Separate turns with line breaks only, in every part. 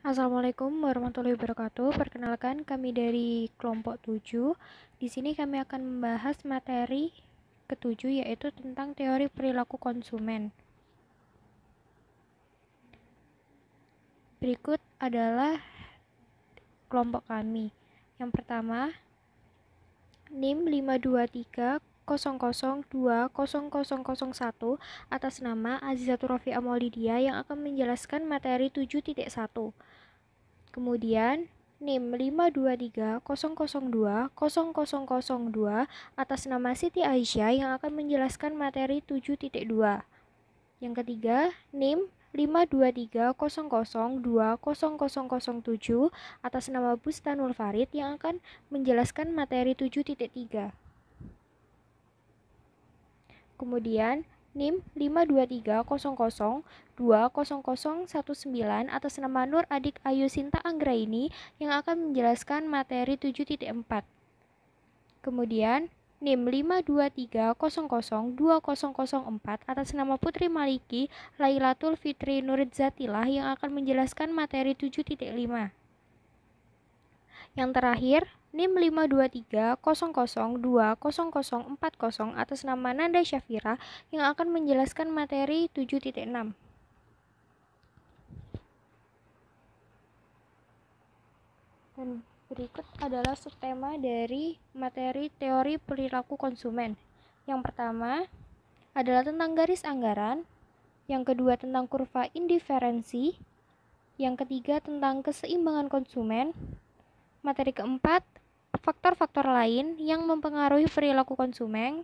Assalamualaikum warahmatullahi wabarakatuh. Perkenalkan, kami dari kelompok 7. Di sini kami akan membahas materi ketujuh, yaitu tentang teori perilaku konsumen. Berikut adalah kelompok kami. Yang pertama, NIM 52300200001 atas nama Azizatur Rafi'ah Maulidia yang akan menjelaskan materi 7.1. Kemudian NIM 52300200002 atas nama Siti Aisyah yang akan menjelaskan materi 7.2. Yang ketiga, NIM 52300200007 atas nama Bustanul Farid yang akan menjelaskan materi 7.3. Kemudian NIM 52300200019 atas nama Nur Adik Ayu Sinta Anggraini yang akan menjelaskan materi 7.4. Kemudian NIM 523002004 atas nama Putri Maliki Lailatul Fitri Nurizzatillah yang akan menjelaskan materi 7.5. Yang terakhir, NIM 52300200040 atas nama Nanda Syafira yang akan menjelaskan materi 7.6. Dan berikut adalah subtema dari materi teori perilaku konsumen. Yang pertama adalah tentang garis anggaran, yang kedua tentang kurva indiferensi, yang ketiga tentang keseimbangan konsumen, materi keempat faktor-faktor lain yang mempengaruhi perilaku konsumen,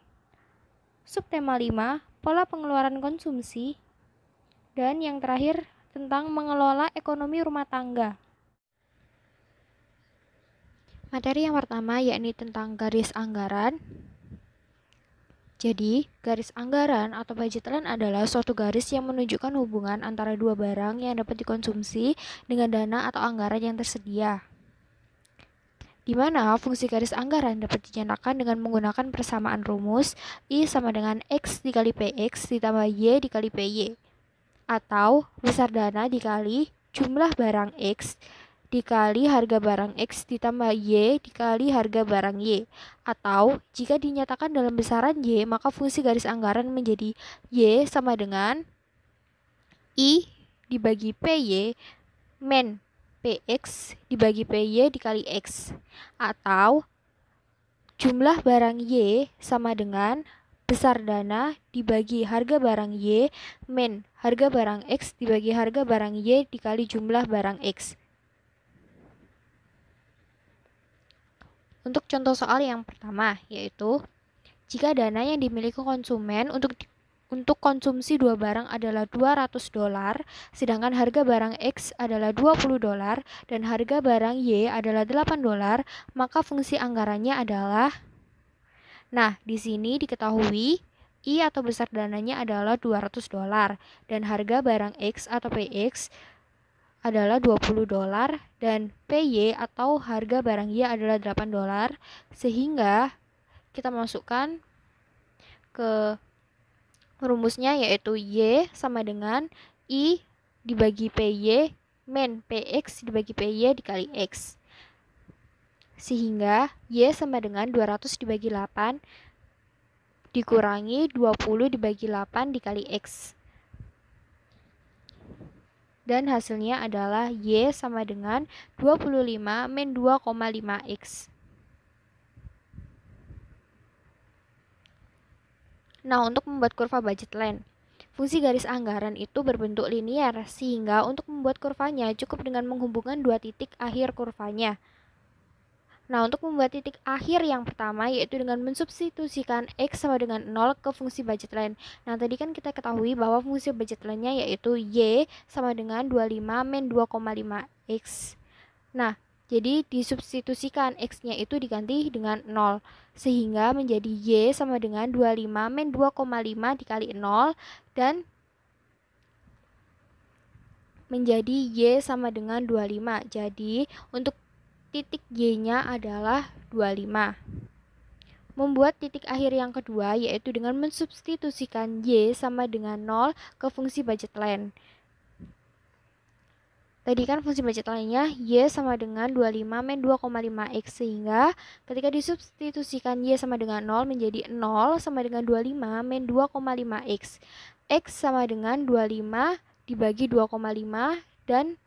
subtema 5 pola pengeluaran konsumsi, dan yang terakhir tentang mengelola ekonomi rumah tangga. Materi yang pertama yakni tentang garis anggaran. Jadi, garis anggaran atau budget line adalah suatu garis yang menunjukkan hubungan antara dua barang yang dapat dikonsumsi dengan dana atau anggaran yang tersedia. Di mana fungsi garis anggaran dapat dinyatakan dengan menggunakan persamaan rumus I sama dengan X dikali PX ditambah Y dikali PY, atau besar dana dikali jumlah barang X dikali harga barang X ditambah Y dikali harga barang Y. Atau jika dinyatakan dalam besaran Y, maka fungsi garis anggaran menjadi Y sama dengan I dibagi PY min PX dibagi PY dikali X. Atau jumlah barang Y sama dengan besar dana dibagi harga barang Y min harga barang X dibagi harga barang Y dikali jumlah barang X. Untuk contoh soal yang pertama, yaitu jika dana yang dimiliki konsumen untuk konsumsi dua barang adalah $200, sedangkan harga barang X adalah $20 dan harga barang Y adalah $8, maka fungsi anggarannya adalah. Nah, di sini diketahui I atau besar dananya adalah $200 dan harga barang X atau PX adalah $20 dan PY atau harga barang Y adalah $8, sehingga kita masukkan ke rumusnya, yaitu Y sama dengan I dibagi PY min PX dibagi PY dikali X, sehingga Y sama dengan 200 dibagi 8 dikurangi 20 dibagi 8 dikali X, dan hasilnya adalah Y sama dengan 25 min 2,5X. Nah, untuk membuat kurva budget line, fungsi garis anggaran itu berbentuk linear, sehingga untuk membuat kurvanya cukup dengan menghubungkan dua titik akhir kurvanya. Nah, untuk membuat titik akhir yang pertama yaitu dengan mensubstitusikan X sama dengan 0 ke fungsi budget line. Nah, tadi kan kita ketahui bahwa fungsi budget line-nya yaitu Y sama dengan 25 min 2,5X. Nah, jadi disubstitusikan X-nya itu diganti dengan 0, sehingga menjadi Y sama dengan 25 min 2,5 dikali 0, dan menjadi Y sama dengan 25. Jadi, untuk titik Y-nya adalah 25. Membuat titik akhir yang kedua yaitu dengan mensubstitusikan Y sama dengan 0 ke fungsi budget line. Tadi kan fungsi budget lainnya Y sama dengan 25 min 2,5X, sehingga ketika disubstitusikan Y sama dengan 0 menjadi 0 sama dengan 25 min 2,5X. X sama dengan 25 dibagi 2,5 dan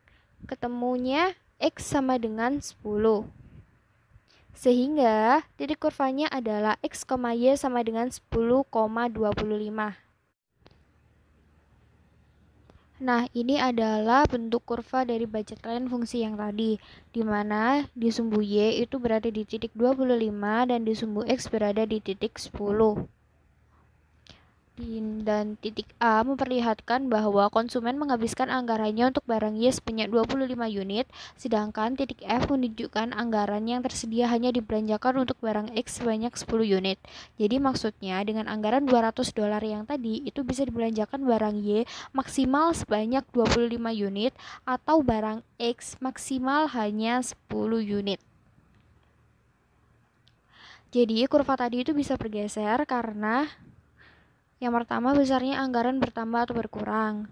ketemunya X sama dengan 10. Sehingga titik kurvanya adalah X, Y sama dengan 10,25. Nah, ini adalah bentuk kurva dari budget line fungsi yang tadi, di mana di sumbu Y itu berada di titik 25 dan di sumbu X berada di titik 10. Dan titik A memperlihatkan bahwa konsumen menghabiskan anggarannya untuk barang Y sebanyak 25 unit, sedangkan titik F menunjukkan anggaran yang tersedia hanya dibelanjakan untuk barang X sebanyak 10 unit. Jadi maksudnya dengan anggaran $200 yang tadi itu bisa dibelanjakan barang Y maksimal sebanyak 25 unit atau barang X maksimal hanya 10 unit. Jadi kurva tadi itu bisa bergeser karena yang pertama, besarnya anggaran bertambah atau berkurang.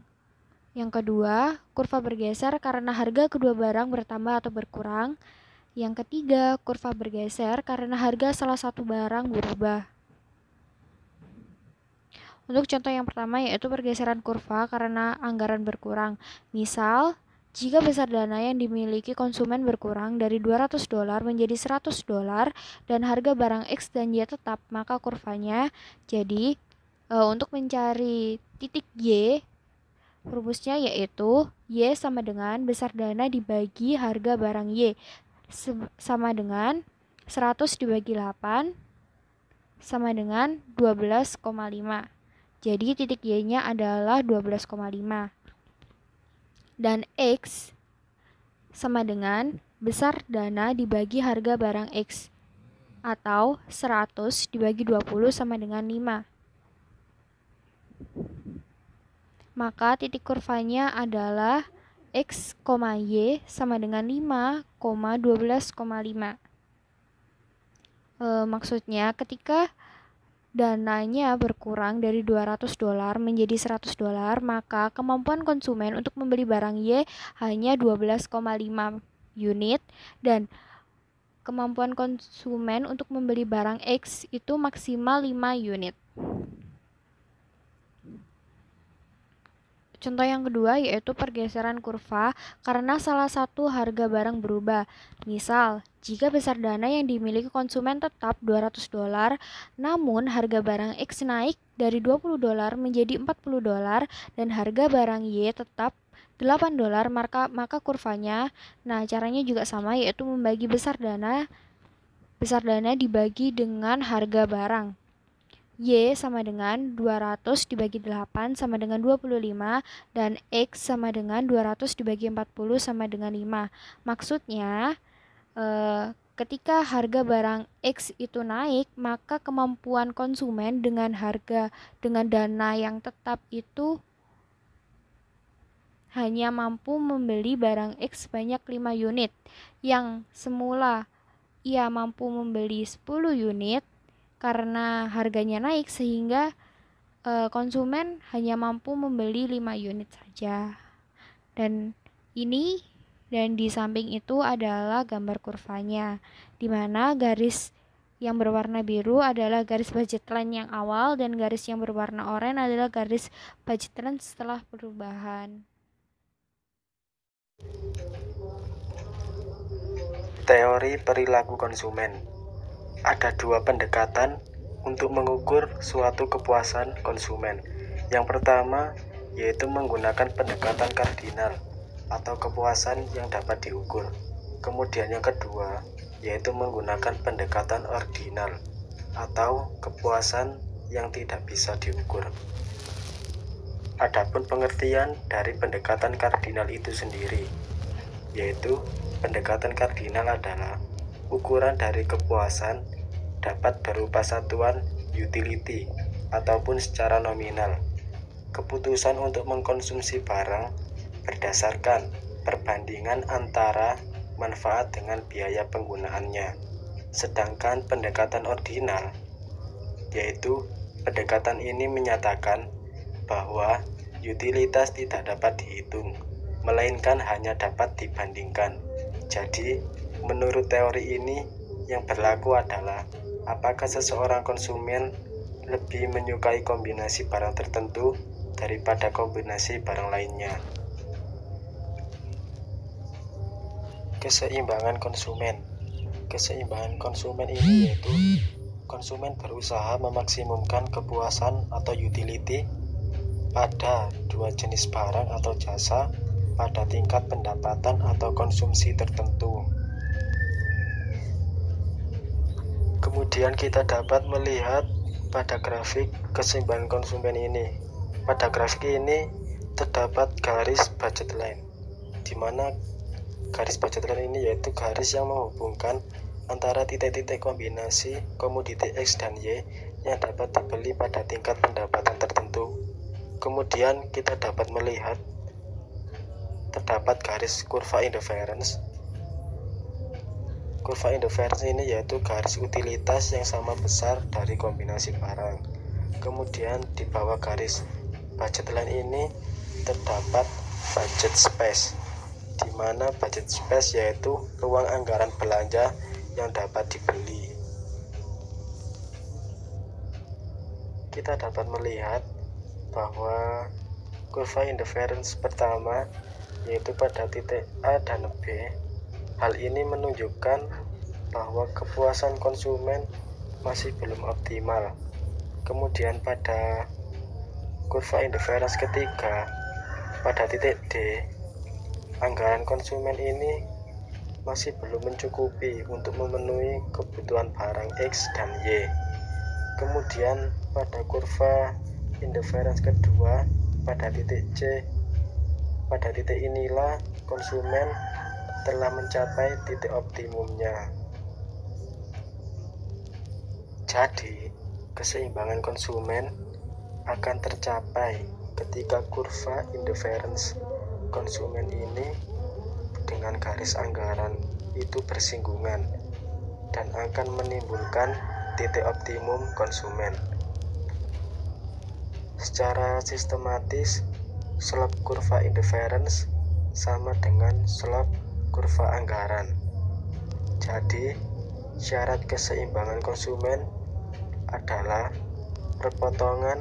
Yang kedua, kurva bergeser karena harga kedua barang bertambah atau berkurang. Yang ketiga, kurva bergeser karena harga salah satu barang berubah. Untuk contoh yang pertama yaitu pergeseran kurva karena anggaran berkurang. Misal, jika besar dana yang dimiliki konsumen berkurang dari $200 menjadi $100 dan harga barang X dan Y tetap, maka kurvanya jadi untuk mencari titik Y, rumusnya yaitu Y sama dengan besar dana dibagi harga barang Y sama dengan 100 dibagi 8 sama dengan 12,5. Jadi titik Y-nya adalah 12,5. Dan X sama dengan besar dana dibagi harga barang X atau 100 dibagi 20 sama dengan 5. Maka titik kurvanya adalah X, Y sama dengan 5,12,5. Maksudnya ketika dananya berkurang dari $200 menjadi $100, maka kemampuan konsumen untuk membeli barang Y hanya 12,5 unit dan kemampuan konsumen untuk membeli barang X itu maksimal 5 unit. Contoh yang kedua yaitu pergeseran kurva karena salah satu harga barang berubah. Misal, jika besar dana yang dimiliki konsumen tetap $200, namun harga barang X naik dari $20 menjadi $40 dan harga barang Y tetap $8, maka kurvanya, caranya juga sama yaitu membagi besar dana dibagi dengan harga barang. Y sama dengan 200 dibagi 8 sama dengan 25 dan X sama dengan 200 dibagi 40 sama dengan 5. Maksudnya ketika harga barang X itu naik, maka kemampuan konsumen dengan dana yang tetap itu hanya mampu membeli barang X sebanyak 5 unit. Yang semula ia mampu membeli 10 unit, karena harganya naik sehingga konsumen hanya mampu membeli 5 unit saja. Dan di samping itu adalah gambar kurvanya, di mana garis yang berwarna biru adalah garis budget line yang awal dan garis yang berwarna oranye adalah garis budget line setelah perubahan.
Teori perilaku konsumen. Ada dua pendekatan untuk mengukur suatu kepuasan konsumen. Yang pertama yaitu menggunakan pendekatan kardinal atau kepuasan yang dapat diukur. Kemudian yang kedua yaitu menggunakan pendekatan ordinal atau kepuasan yang tidak bisa diukur. Adapun pengertian dari pendekatan kardinal itu sendiri, yaitu pendekatan kardinal adalah ukuran dari kepuasan dapat berupa satuan utility ataupun secara nominal. Keputusan untuk mengkonsumsi barang berdasarkan perbandingan antara manfaat dengan biaya penggunaannya. Sedangkan pendekatan ordinal, yaitu pendekatan ini menyatakan bahwa utilitas tidak dapat dihitung melainkan hanya dapat dibandingkan. Jadi, menurut teori ini, yang berlaku adalah apakah seseorang konsumen lebih menyukai kombinasi barang tertentu daripada kombinasi barang lainnya. Keseimbangan konsumen. Keseimbangan konsumen ini yaitu konsumen berusaha memaksimumkan kepuasan atau utility pada dua jenis barang atau jasa pada tingkat pendapatan atau konsumsi tertentu. Kemudian kita dapat melihat pada grafik keseimbangan konsumen ini. Pada grafik ini terdapat garis budget line, di mana garis budget line ini yaitu garis yang menghubungkan antara titik-titik kombinasi komoditi X dan Y yang dapat dibeli pada tingkat pendapatan tertentu. Kemudian kita dapat melihat terdapat garis kurva interference. Kurva interference ini yaitu garis utilitas yang sama besar dari kombinasi barang. Kemudian di bawah garis budget line ini terdapat budget space, di mana budget space yaitu ruang anggaran belanja yang dapat dibeli. Kita dapat melihat bahwa kurva interference pertama yaitu pada titik A dan B. Hal ini menunjukkan bahwa kepuasan konsumen masih belum optimal. Kemudian pada kurva interference ketiga, pada titik D, anggaran konsumen ini masih belum mencukupi untuk memenuhi kebutuhan barang X dan Y. Kemudian pada kurva interference kedua, pada titik C, pada titik inilah konsumen telah mencapai titik optimumnya. Jadi, keseimbangan konsumen akan tercapai ketika kurva interference konsumen ini dengan garis anggaran itu bersinggungan dan akan menimbulkan titik optimum konsumen. Secara sistematis, slope kurva interference sama dengan slope kurva anggaran. Jadi, syarat keseimbangan konsumen adalah perpotongan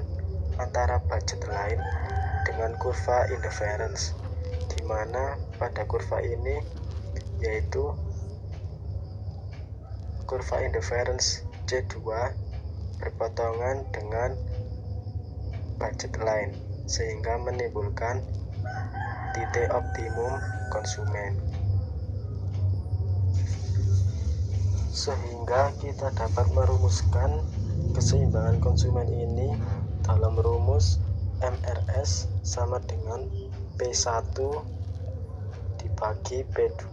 antara budget line dengan kurva interference, di mana pada kurva ini yaitu kurva interference C2 berpotongan dengan budget line sehingga menimbulkan titik optimum konsumen. Sehingga kita dapat merumuskan keseimbangan konsumen ini dalam rumus MRS sama dengan P1 dibagi P2.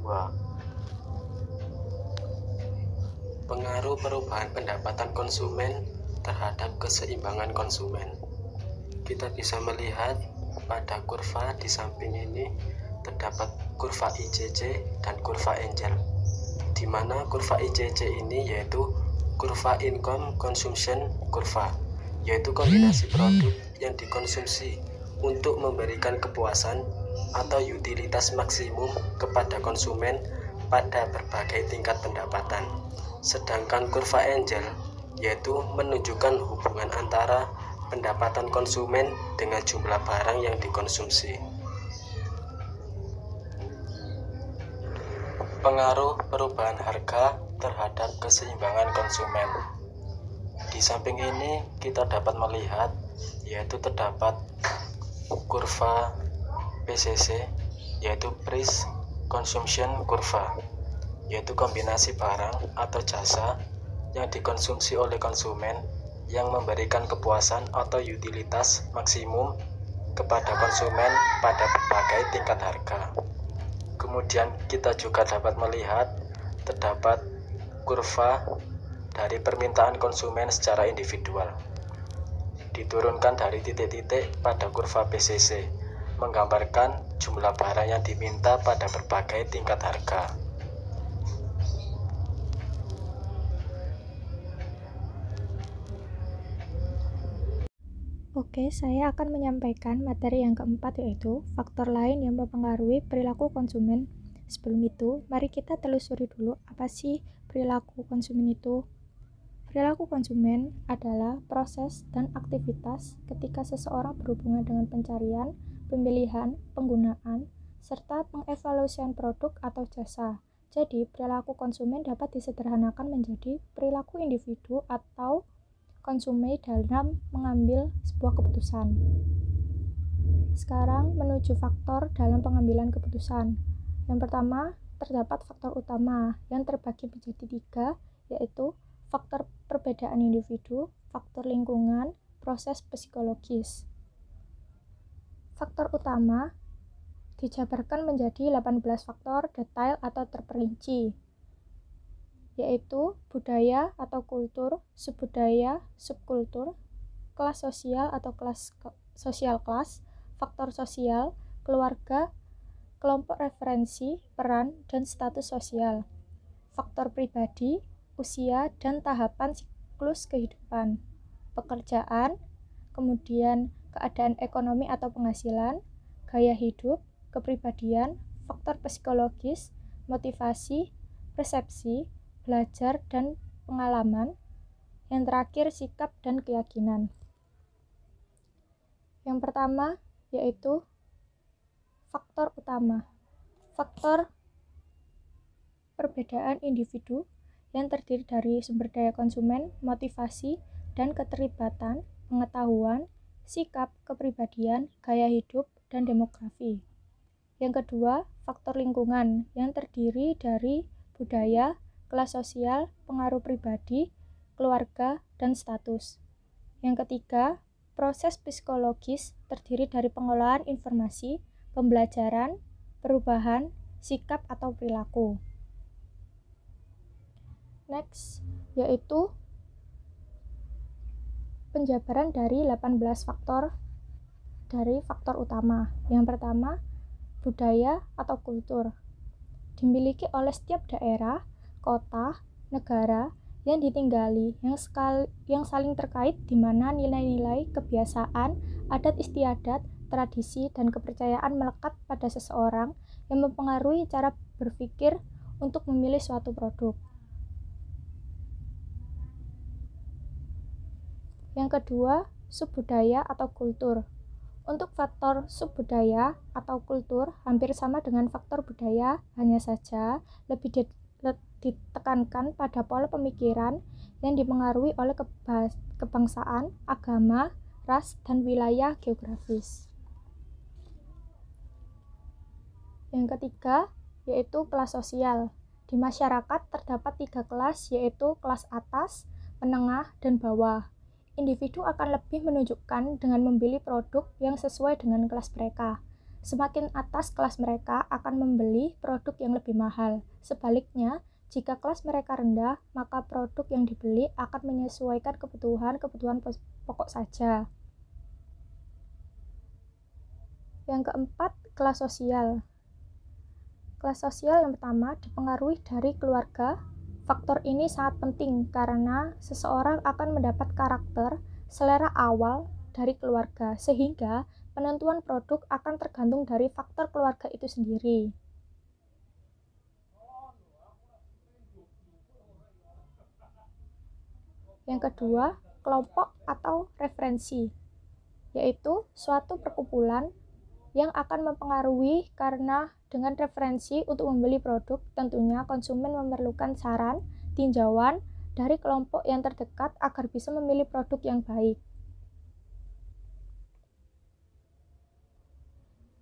Pengaruh perubahan pendapatan konsumen terhadap keseimbangan konsumen. Kita bisa melihat pada kurva di samping ini terdapat kurva ICC dan kurva Angel, di mana kurva ICC ini yaitu kurva income consumption kurva, yaitu kombinasi produk yang dikonsumsi untuk memberikan kepuasan atau utilitas maksimum kepada konsumen pada berbagai tingkat pendapatan. Sedangkan kurva Angel yaitu menunjukkan hubungan antara pendapatan konsumen dengan jumlah barang yang dikonsumsi. Pengaruh perubahan harga terhadap keseimbangan konsumen. Di samping ini kita dapat melihat yaitu terdapat kurva PCC yaitu Price Consumption Curve, yaitu kombinasi barang atau jasa yang dikonsumsi oleh konsumen yang memberikan kepuasan atau utilitas maksimum kepada konsumen pada berbagai tingkat harga. Kemudian kita juga dapat melihat terdapat kurva dari permintaan konsumen secara individual. Diturunkan dari titik-titik pada kurva PCC, menggambarkan jumlah barang yang diminta pada berbagai tingkat harga.
Oke, saya akan menyampaikan materi yang keempat, yaitu faktor lain yang mempengaruhi perilaku konsumen. Sebelum itu, mari kita telusuri dulu apa sih perilaku konsumen itu. Perilaku konsumen adalah proses dan aktivitas ketika seseorang berhubungan dengan pencarian, pemilihan, penggunaan, serta pengevaluasian produk atau jasa. Jadi, perilaku konsumen dapat disederhanakan menjadi perilaku individu atau konsumen dalam mengambil sebuah keputusan. Sekarang menuju faktor dalam pengambilan keputusan. Yang pertama, terdapat faktor utama yang terbagi menjadi 3, yaitu faktor perbedaan individu, faktor lingkungan, proses psikologis. Faktor utama dijabarkan menjadi 18 faktor detail atau terperinci, yaitu budaya atau kultur, subbudaya, subkultur, kelas sosial atau kelas sosial kelas, faktor sosial, keluarga, kelompok referensi, peran, dan status sosial, faktor pribadi, usia, dan tahapan siklus kehidupan, pekerjaan, kemudian keadaan ekonomi atau penghasilan, gaya hidup, kepribadian, faktor psikologis, motivasi, persepsi, belajar, dan pengalaman. Yang terakhir, sikap dan keyakinan. Yang pertama yaitu faktor utama. Faktor perbedaan individu yang terdiri dari sumber daya konsumen, motivasi, dan keterlibatan, pengetahuan, sikap, kepribadian, gaya hidup, dan demografi. Yang kedua, faktor lingkungan yang terdiri dari budaya, kelas sosial, pengaruh pribadi, keluarga, dan status. Yang ketiga, proses psikologis terdiri dari pengolahan informasi, pembelajaran, perubahan, sikap atau perilaku. Next, yaitu penjabaran dari 18 faktor dari faktor utama. Yang pertama, budaya atau kultur. Dimiliki oleh setiap daerah, kota, negara yang ditinggali, yang saling terkait, di mana nilai-nilai, kebiasaan, adat istiadat, tradisi, dan kepercayaan melekat pada seseorang yang mempengaruhi cara berpikir untuk memilih suatu produk. Yang kedua, subbudaya atau kultur. Untuk faktor subbudaya atau kultur hampir sama dengan faktor budaya, hanya saja lebih ditekankan pada pola pemikiran yang dipengaruhi oleh kebangsaan, agama, ras, dan wilayah geografis. Yang ketiga, yaitu kelas sosial. Di masyarakat terdapat 3 kelas, yaitu kelas atas, menengah, dan bawah. Individu akan lebih menunjukkan dengan membeli produk yang sesuai dengan kelas mereka. Semakin atas kelas mereka akan membeli produk yang lebih mahal. Sebaliknya, jika kelas mereka rendah, maka produk yang dibeli akan menyesuaikan kebutuhan pokok saja. Yang keempat, kelas sosial. Kelas sosial yang pertama dipengaruhi dari keluarga. Faktor ini sangat penting karena seseorang akan mendapat karakter, selera awal dari keluarga, sehingga penentuan produk akan tergantung dari faktor keluarga itu sendiri. Yang kedua, kelompok atau referensi, yaitu suatu perkumpulan yang akan mempengaruhi karena dengan referensi untuk membeli produk, tentunya konsumen memerlukan saran, tinjauan dari kelompok yang terdekat agar bisa memilih produk yang baik.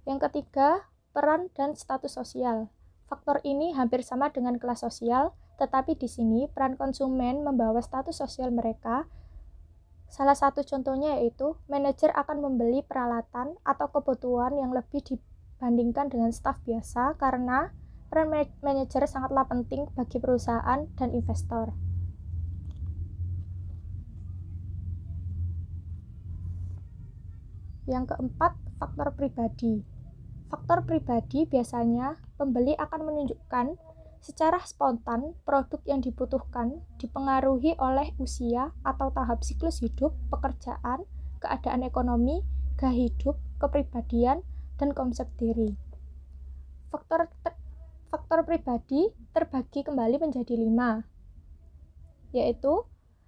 Yang ketiga, peran dan status sosial. Faktor ini hampir sama dengan kelas sosial, tetapi di sini peran konsumen membawa status sosial mereka. Salah satu contohnya yaitu manajer akan membeli peralatan atau kebutuhan yang lebih dibandingkan dengan staf biasa karena peran manajer sangatlah penting bagi perusahaan dan investor. Yang keempat, faktor pribadi. Faktor pribadi biasanya pembeli akan menunjukkan secara spontan produk yang dibutuhkan, dipengaruhi oleh usia atau tahap siklus hidup, pekerjaan, keadaan ekonomi, gaya hidup, kepribadian, dan konsep diri. Faktor pribadi terbagi kembali menjadi 5, yaitu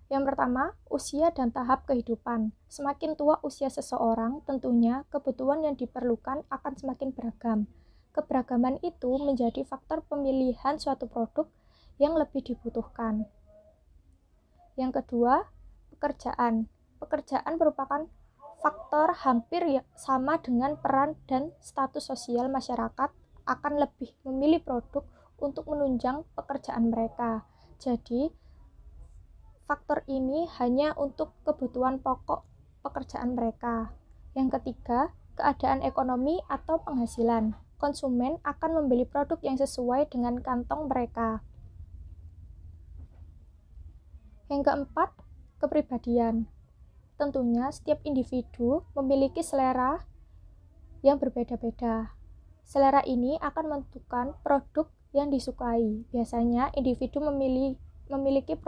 yang pertama, usia dan tahap kehidupan. Semakin tua usia seseorang, tentunya kebutuhan yang diperlukan akan semakin beragam. Keberagaman itu menjadi faktor pemilihan suatu produk yang lebih dibutuhkan. Yang kedua, pekerjaan. Pekerjaan merupakan faktor hampir sama dengan peran dan status sosial masyarakat akan lebih memilih produk untuk menunjang pekerjaan mereka. Jadi, faktor ini hanya untuk kebutuhan pokok pekerjaan mereka. Yang ketiga, keadaan ekonomi atau penghasilan. Konsumen akan membeli produk yang sesuai dengan kantong mereka. Yang keempat, kepribadian. Tentunya setiap individu memiliki selera yang berbeda-beda. Selera ini akan menentukan produk yang disukai. Biasanya individu memiliki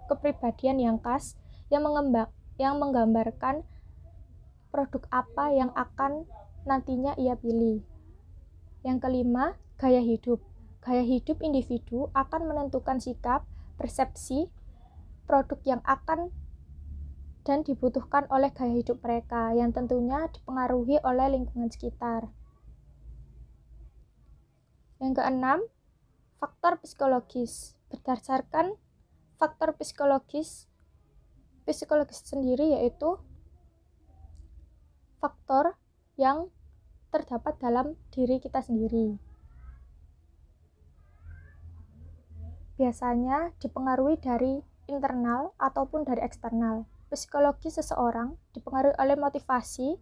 kepribadian yang khas yang menggambarkan produk apa yang akan nantinya ia pilih. Yang kelima, gaya hidup. Gaya hidup individu akan menentukan sikap, persepsi, produk yang akan dan dibutuhkan oleh gaya hidup mereka yang tentunya dipengaruhi oleh lingkungan sekitar. Yang keenam, faktor psikologis. Berdasarkan faktor psikologis sendiri yaitu faktor yang terdapat dalam diri kita sendiri. Biasanya dipengaruhi dari internal ataupun dari eksternal. Psikologi seseorang dipengaruhi oleh motivasi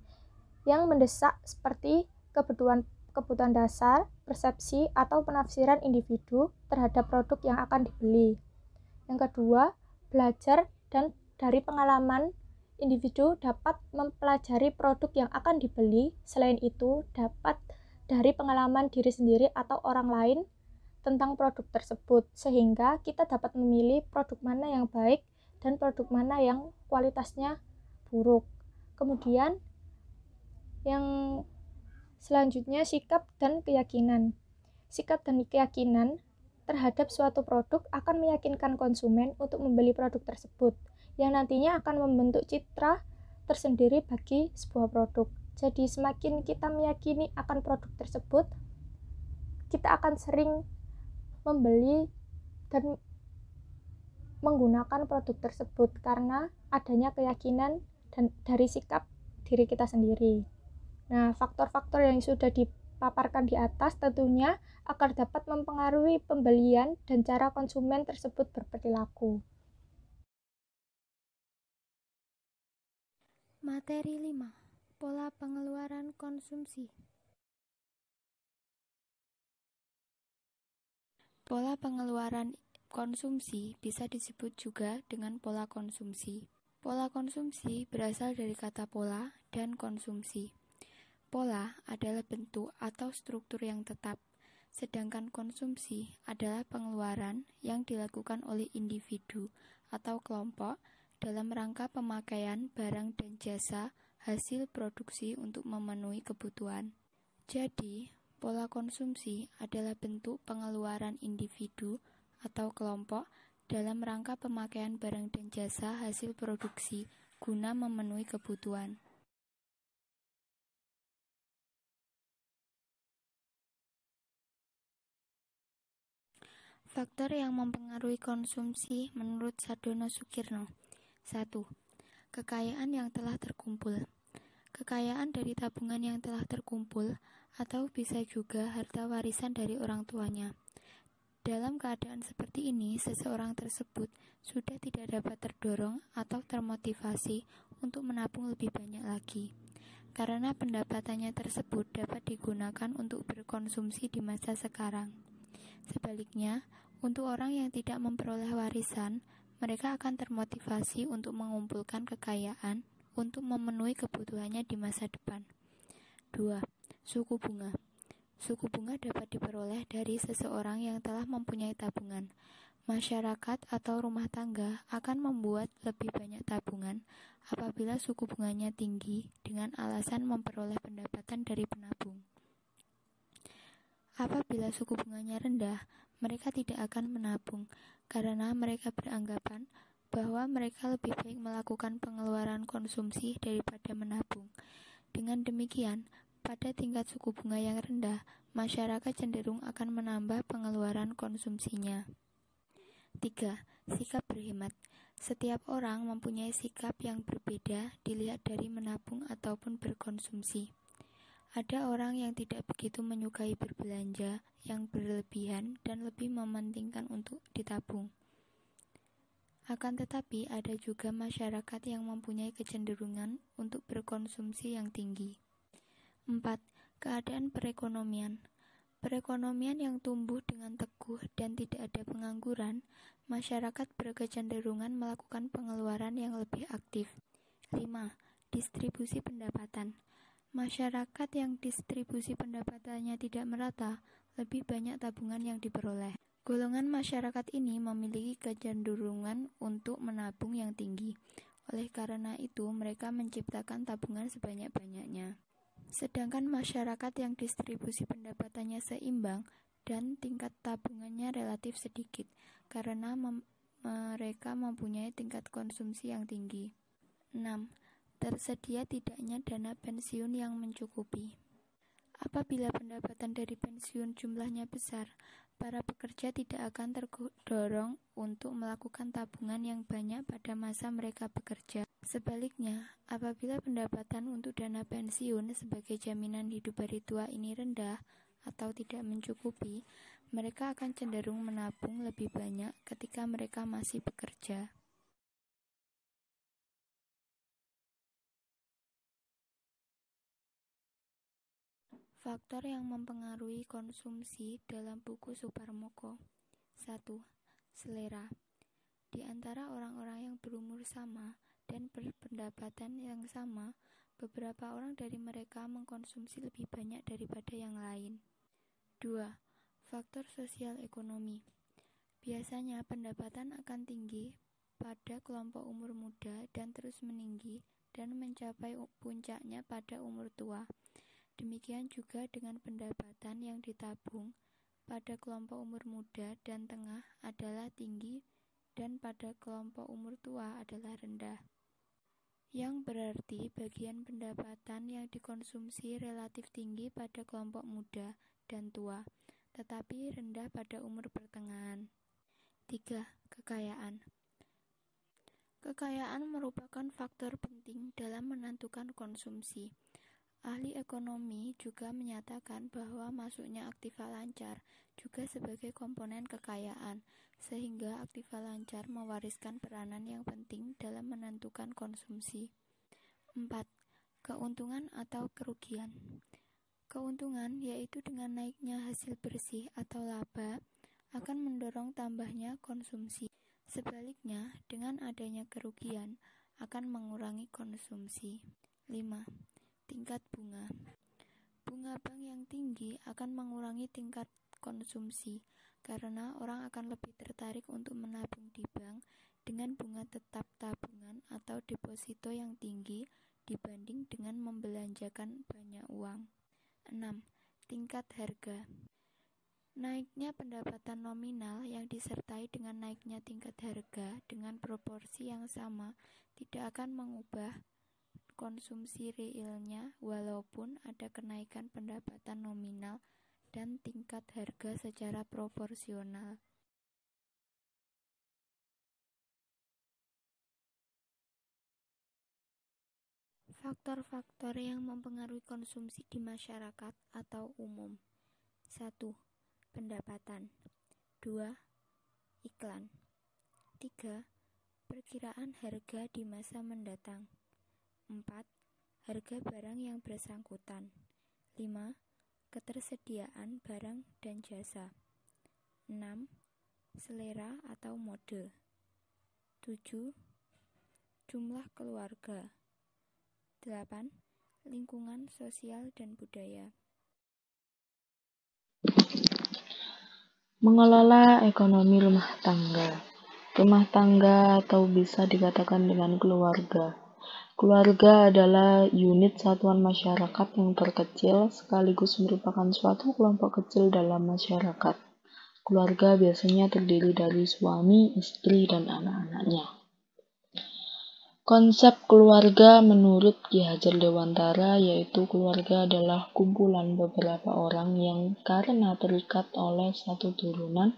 yang mendesak seperti kebutuhan dasar, persepsi, atau penafsiran individu terhadap produk yang akan dibeli. Yang kedua, belajar dan dari pengalaman individu dapat mempelajari produk yang akan dibeli. Selain itu, dapat dari pengalaman diri sendiri atau orang lain tentang produk tersebut, sehingga kita dapat memilih produk mana yang baik dan produk mana yang kualitasnya buruk. Kemudian, yang selanjutnya, sikap dan keyakinan. Sikap dan keyakinan terhadap suatu produk akan meyakinkan konsumen untuk membeli produk tersebut, yang nantinya akan membentuk citra tersendiri bagi sebuah produk. Jadi semakin kita meyakini akan produk tersebut, kita akan sering membeli dan menggunakan produk tersebut karena adanya keyakinan dan dari sikap diri kita sendiri. Nah, faktor-faktor yang sudah dipaparkan di atas tentunya agar dapat mempengaruhi pembelian dan cara konsumen tersebut berperilaku.
Materi 5. Pola pengeluaran konsumsi. Pola pengeluaran konsumsi bisa disebut juga dengan pola konsumsi. Pola konsumsi berasal dari kata pola dan konsumsi. Pola adalah bentuk atau struktur yang tetap, sedangkan konsumsi adalah pengeluaran yang dilakukan oleh individu atau kelompok dalam rangka pemakaian barang dan jasa hasil produksi untuk memenuhi kebutuhan. Jadi, pola konsumsi adalah bentuk pengeluaran individu atau kelompok dalam rangka pemakaian barang dan jasa hasil produksi guna memenuhi kebutuhan. Faktor yang mempengaruhi konsumsi menurut Sardono Sukirno. 1. Kekayaan yang telah terkumpul. Kekayaan dari tabungan yang telah terkumpul atau bisa juga harta warisan dari orang tuanya. Dalam keadaan seperti ini, seseorang tersebut sudah tidak dapat terdorong atau termotivasi untuk menabung lebih banyak lagi, karena pendapatannya tersebut dapat digunakan untuk berkonsumsi di masa sekarang. Sebaliknya, untuk orang yang tidak memperoleh warisan, mereka akan termotivasi untuk mengumpulkan kekayaan untuk memenuhi kebutuhannya di masa depan. 2. Suku bunga. Suku bunga dapat diperoleh dari seseorang yang telah mempunyai tabungan. Masyarakat atau rumah tangga akan membuat lebih banyak tabungan apabila suku bunganya tinggi dengan alasan memperoleh pendapatan dari penabung. Apabila suku bunganya rendah, mereka tidak akan menabung karena mereka beranggapan bahwa mereka lebih baik melakukan pengeluaran konsumsi daripada menabung. Dengan demikian, pada tingkat suku bunga yang rendah, masyarakat cenderung akan menambah pengeluaran konsumsinya. 3. Sikap berhemat. Setiap orang mempunyai sikap yang berbeda dilihat dari menabung ataupun berkonsumsi. Ada orang yang tidak begitu menyukai berbelanja yang berlebihan dan lebih mementingkan untuk ditabung. Akan tetapi, ada juga masyarakat yang mempunyai kecenderungan untuk berkonsumsi yang tinggi. 4. Keadaan perekonomian. Perekonomian yang tumbuh dengan teguh dan tidak ada pengangguran, masyarakat berkecenderungan melakukan pengeluaran yang lebih aktif. 5. Distribusi pendapatan. Masyarakat yang distribusi pendapatannya tidak merata, lebih banyak tabungan yang diperoleh. Golongan masyarakat ini memiliki kecenderungan untuk menabung yang tinggi. Oleh karena itu, mereka menciptakan tabungan sebanyak-banyaknya. Sedangkan masyarakat yang distribusi pendapatannya seimbang dan tingkat tabungannya relatif sedikit, karena mereka mempunyai tingkat konsumsi yang tinggi. 6. Tersedia tidaknya dana pensiun yang mencukupi. Apabila pendapatan dari pensiun jumlahnya besar, para pekerja tidak akan terdorong untuk melakukan tabungan yang banyak pada masa mereka bekerja. Sebaliknya, apabila pendapatan untuk dana pensiun sebagai jaminan hidup hari tua ini rendah atau tidak mencukupi, mereka akan cenderung menabung lebih banyak ketika mereka masih bekerja. Faktor yang mempengaruhi konsumsi dalam buku Suparmoko. 1. Selera. Di antara orang-orang yang berumur sama dan berpendapatan yang sama, beberapa orang dari mereka mengkonsumsi lebih banyak daripada yang lain. 2. Faktor sosial ekonomi. Biasanya pendapatan akan tinggi pada kelompok umur muda dan terus meninggi dan mencapai puncaknya pada umur tua. Demikian juga dengan pendapatan yang ditabung pada kelompok umur muda dan tengah adalah tinggi dan pada kelompok umur tua adalah rendah. Yang berarti bagian pendapatan yang dikonsumsi relatif tinggi pada kelompok muda dan tua, tetapi rendah pada umur pertengahan. 3. Kekayaan. Kekayaan merupakan faktor penting dalam menentukan konsumsi. Ahli ekonomi juga menyatakan bahwa masuknya aktiva lancar juga sebagai komponen kekayaan, sehingga aktiva lancar mewariskan peranan yang penting dalam menentukan konsumsi. 4. Keuntungan atau kerugian. Keuntungan, yaitu dengan naiknya hasil bersih atau laba, akan mendorong tambahnya konsumsi. Sebaliknya, dengan adanya kerugian, akan mengurangi konsumsi. 5. Tingkat bunga. Bunga bank yang tinggi akan mengurangi tingkat konsumsi karena orang akan lebih tertarik untuk menabung di bank dengan bunga tetap tabungan atau deposito yang tinggi dibanding dengan membelanjakan banyak uang. 6. Tingkat harga. Naiknya pendapatan nominal yang disertai dengan naiknya tingkat harga dengan proporsi yang sama tidak akan mengubah konsumsi realnya walaupun ada kenaikan pendapatan nominal dan tingkat harga secara proporsional. Faktor-faktor yang mempengaruhi konsumsi di masyarakat atau umum. 1. Pendapatan. 2. Iklan. 3. Perkiraan harga di masa mendatang. 4. Harga barang yang bersangkutan. 5. Ketersediaan barang dan jasa. 6. Selera atau mode. 7. Jumlah keluarga. 8. Lingkungan sosial dan budaya.
Mengelola ekonomi rumah tangga. Rumah tangga atau bisa dikatakan dengan keluarga Keluarga adalah unit satuan masyarakat yang terkecil sekaligus merupakan suatu kelompok kecil dalam masyarakat. Keluarga biasanya terdiri dari suami, istri, dan anak-anaknya. Konsep keluarga menurut Ki Hajar Dewantara yaitu keluarga adalah kumpulan beberapa orang yang karena terikat oleh satu turunan,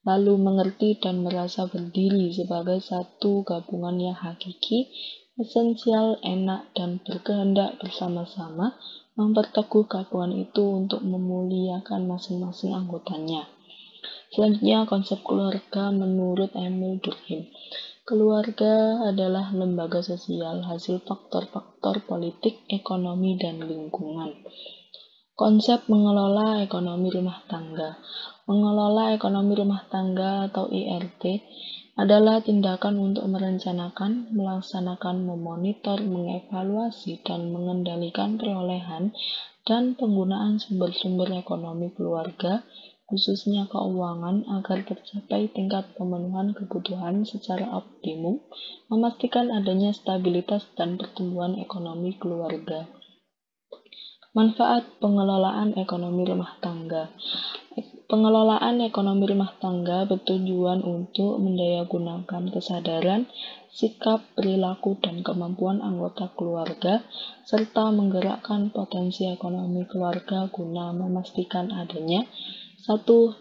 lalu mengerti dan merasa berdiri sebagai satu gabungan yang hakiki, esensial, enak, dan berkehendak bersama-sama memperteguh gabungan itu untuk memuliakan masing-masing anggotanya. Selanjutnya, konsep keluarga menurut Emil Durkheim. Keluarga adalah lembaga sosial hasil faktor-faktor politik, ekonomi, dan lingkungan. Konsep mengelola ekonomi rumah tangga. Mengelola ekonomi rumah tangga atau IRT adalah tindakan untuk merencanakan, melaksanakan, memonitor, mengevaluasi, dan mengendalikan perolehan dan penggunaan sumber-sumber ekonomi keluarga, khususnya keuangan, agar tercapai tingkat pemenuhan kebutuhan secara optimum, memastikan adanya stabilitas dan pertumbuhan ekonomi keluarga. Manfaat pengelolaan ekonomi rumah tangga. Pengelolaan ekonomi rumah tangga bertujuan untuk mendayagunakan kesadaran, sikap, perilaku, dan kemampuan anggota keluarga, serta menggerakkan potensi ekonomi keluarga guna memastikan adanya satu,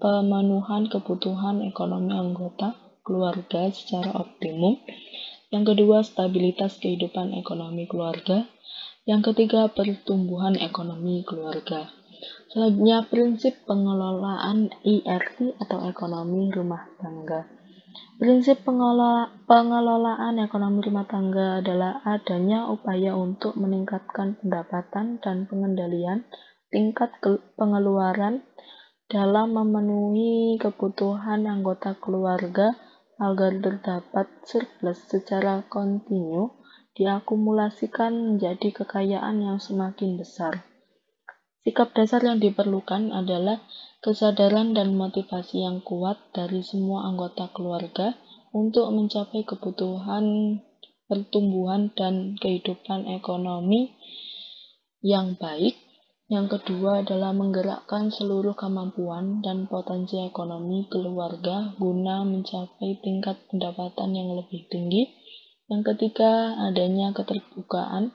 pemenuhan kebutuhan ekonomi anggota keluarga secara optimum. Yang kedua, stabilitas kehidupan ekonomi keluarga. Yang ketiga, pertumbuhan ekonomi keluarga. Selanjutnya, prinsip pengelolaan IRT atau ekonomi rumah tangga. Prinsip pengelolaan ekonomi rumah tangga adalah adanya upaya untuk meningkatkan pendapatan dan pengendalian tingkat pengeluaran dalam memenuhi kebutuhan anggota keluarga agar terdapat surplus secara kontinu diakumulasikan menjadi kekayaan yang semakin besar. Sikap dasar yang diperlukan adalah kesadaran dan motivasi yang kuat dari semua anggota keluarga untuk mencapai kebutuhan pertumbuhan dan kehidupan ekonomi yang baik. Yang kedua adalah menggerakkan seluruh kemampuan dan potensi ekonomi keluarga guna mencapai tingkat pendapatan yang lebih tinggi. Yang ketiga, adanya keterbukaan,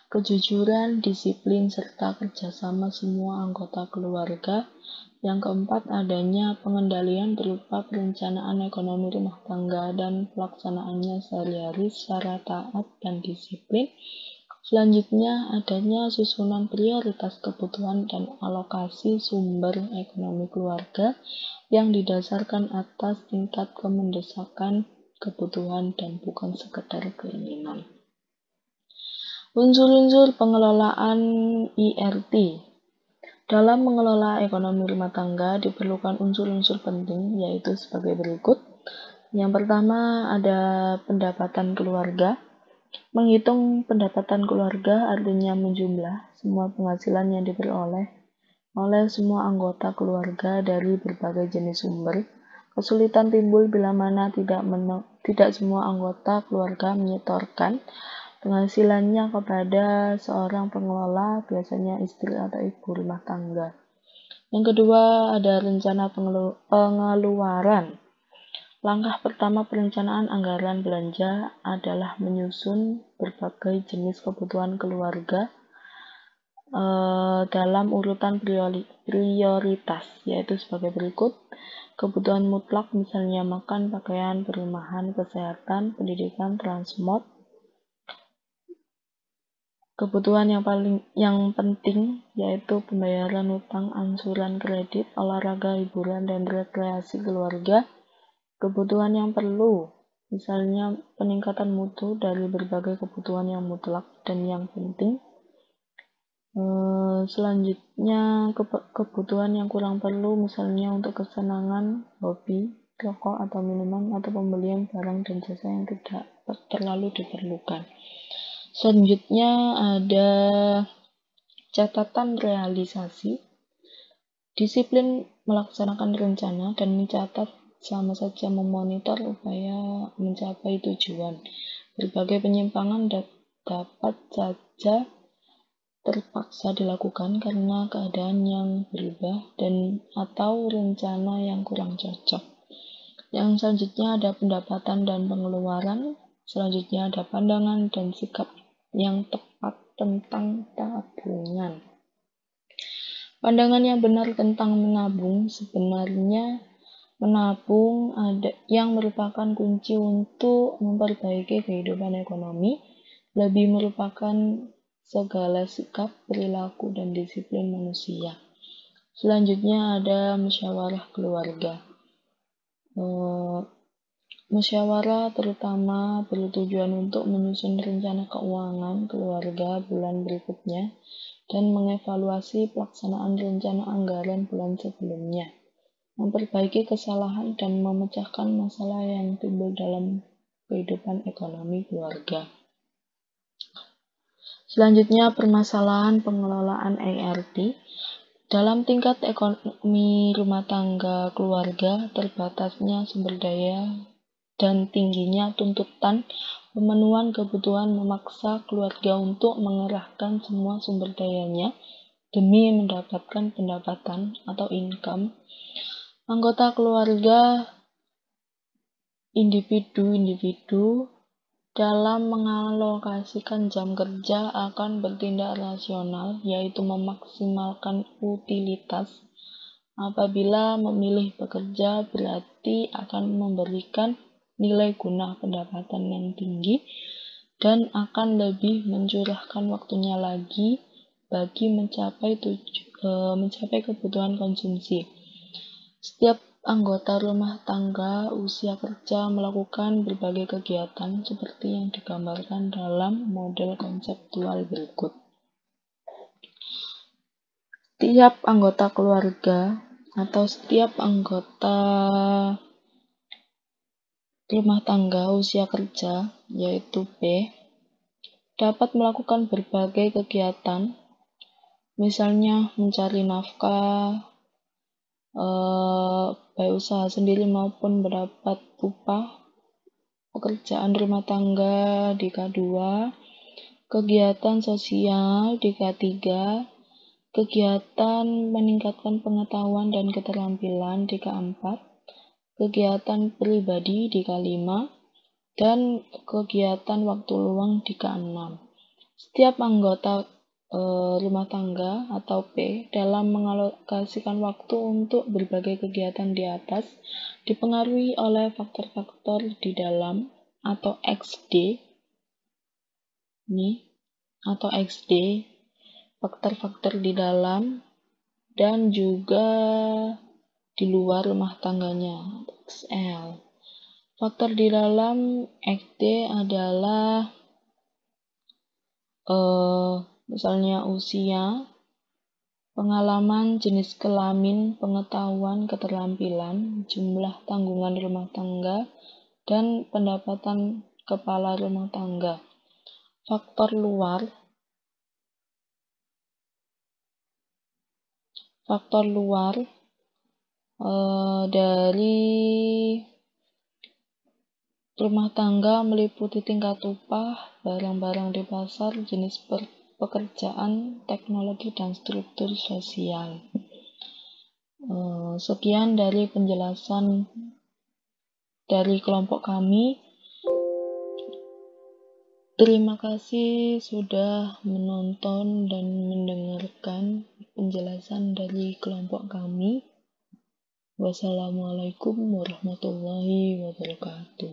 kejujuran, disiplin, serta kerjasama semua anggota keluarga. Yang keempat, adanya pengendalian berupa perencanaan ekonomi rumah tangga dan pelaksanaannya sehari-hari secara taat dan disiplin. Selanjutnya, adanya susunan prioritas kebutuhan dan alokasi sumber ekonomi keluarga yang didasarkan atas tingkat kemendesakan kebutuhan dan bukan sekedar keinginan. Unsur-unsur pengelolaan IRT. Dalam mengelola ekonomi rumah tangga diperlukan unsur-unsur penting yaitu sebagai berikut. Yang pertama ada pendapatan keluarga. Menghitung pendapatan keluarga artinya menjumlah semua penghasilan yang diperoleh oleh semua anggota keluarga dari berbagai jenis sumber. Kesulitan timbul bila mana tidak semua anggota keluarga menyetorkan penghasilannya kepada seorang pengelola, biasanya istri atau ibu rumah tangga. Yang kedua, ada rencana pengeluaran. Langkah pertama perencanaan anggaran belanja adalah menyusun berbagai jenis kebutuhan keluarga dalam urutan prioritas, yaitu sebagai berikut. Kebutuhan mutlak misalnya makan, pakaian, perumahan, kesehatan, pendidikan, transport. Kebutuhan yang penting yaitu pembayaran utang, angsuran kredit, olahraga, hiburan, dan rekreasi keluarga. Kebutuhan yang perlu, misalnya peningkatan mutu dari berbagai kebutuhan yang mutlak dan yang penting. Selanjutnya, kebutuhan yang kurang perlu, misalnya untuk kesenangan, hobi, rokok atau minuman, atau pembelian barang dan jasa yang tidak terlalu diperlukan. Selanjutnya, ada catatan realisasi. Disiplin melaksanakan rencana dan mencatat sama saja memonitor upaya mencapai tujuan. Berbagai penyimpangan dapat saja terpaksa dilakukan karena keadaan yang berubah dan atau rencana yang kurang cocok. Yang selanjutnya ada pendapatan dan pengeluaran. Selanjutnya ada pandangan dan sikap yang tepat tentang tabungan. Pandangan yang benar tentang menabung, sebenarnya menabung yang merupakan kunci untuk memperbaiki kehidupan ekonomi, lebih merupakan segala sikap, perilaku, dan disiplin manusia. Selanjutnya ada musyawarah keluarga. Musyawarah terutama bertujuan untuk menyusun rencana keuangan keluarga bulan berikutnya dan mengevaluasi pelaksanaan rencana anggaran bulan sebelumnya, memperbaiki kesalahan dan memecahkan masalah yang timbul dalam kehidupan ekonomi keluarga. Selanjutnya, permasalahan pengelolaan ART. Dalam tingkat ekonomi rumah tangga keluarga, terbatasnya sumber daya dan tingginya tuntutan pemenuhan kebutuhan memaksa keluarga untuk mengerahkan semua sumber dayanya demi mendapatkan pendapatan atau income. Anggota keluarga individu-individu dalam mengalokasikan jam kerja akan bertindak rasional, yaitu memaksimalkan utilitas. Apabila memilih bekerja, berarti akan memberikan nilai guna pendapatan yang tinggi dan akan lebih mencurahkan waktunya lagi bagi mencapai kebutuhan konsumsi. Setiap anggota rumah tangga usia kerja melakukan berbagai kegiatan seperti yang digambarkan dalam model konseptual berikut. Setiap anggota keluarga atau setiap anggota rumah tangga usia kerja, yaitu P, dapat melakukan berbagai kegiatan, misalnya mencari nafkah, baik usaha sendiri maupun mendapat upah, pekerjaan rumah tangga di K2, kegiatan sosial di K3, kegiatan meningkatkan pengetahuan dan keterampilan di K4, kegiatan pribadi di K5, dan kegiatan waktu luang di K6. Setiap anggota rumah tangga atau P dalam mengalokasikan waktu untuk berbagai kegiatan di atas dipengaruhi oleh faktor-faktor di dalam atau XD faktor-faktor di dalam dan juga di luar rumah tangganya, XL. Faktor di dalam XD adalah misalnya usia, pengalaman, jenis kelamin, pengetahuan, keterampilan, jumlah tanggungan rumah tangga, dan pendapatan kepala rumah tangga. Faktor luar dari rumah tangga meliputi tingkat upah, barang-barang di pasar, jenis pekerjaan, teknologi, dan struktur sosial. Sekian dari penjelasan dari kelompok kami. Terima kasih sudah menonton dan mendengarkan penjelasan dari kelompok kami. Wassalamualaikum warahmatullahi wabarakatuh.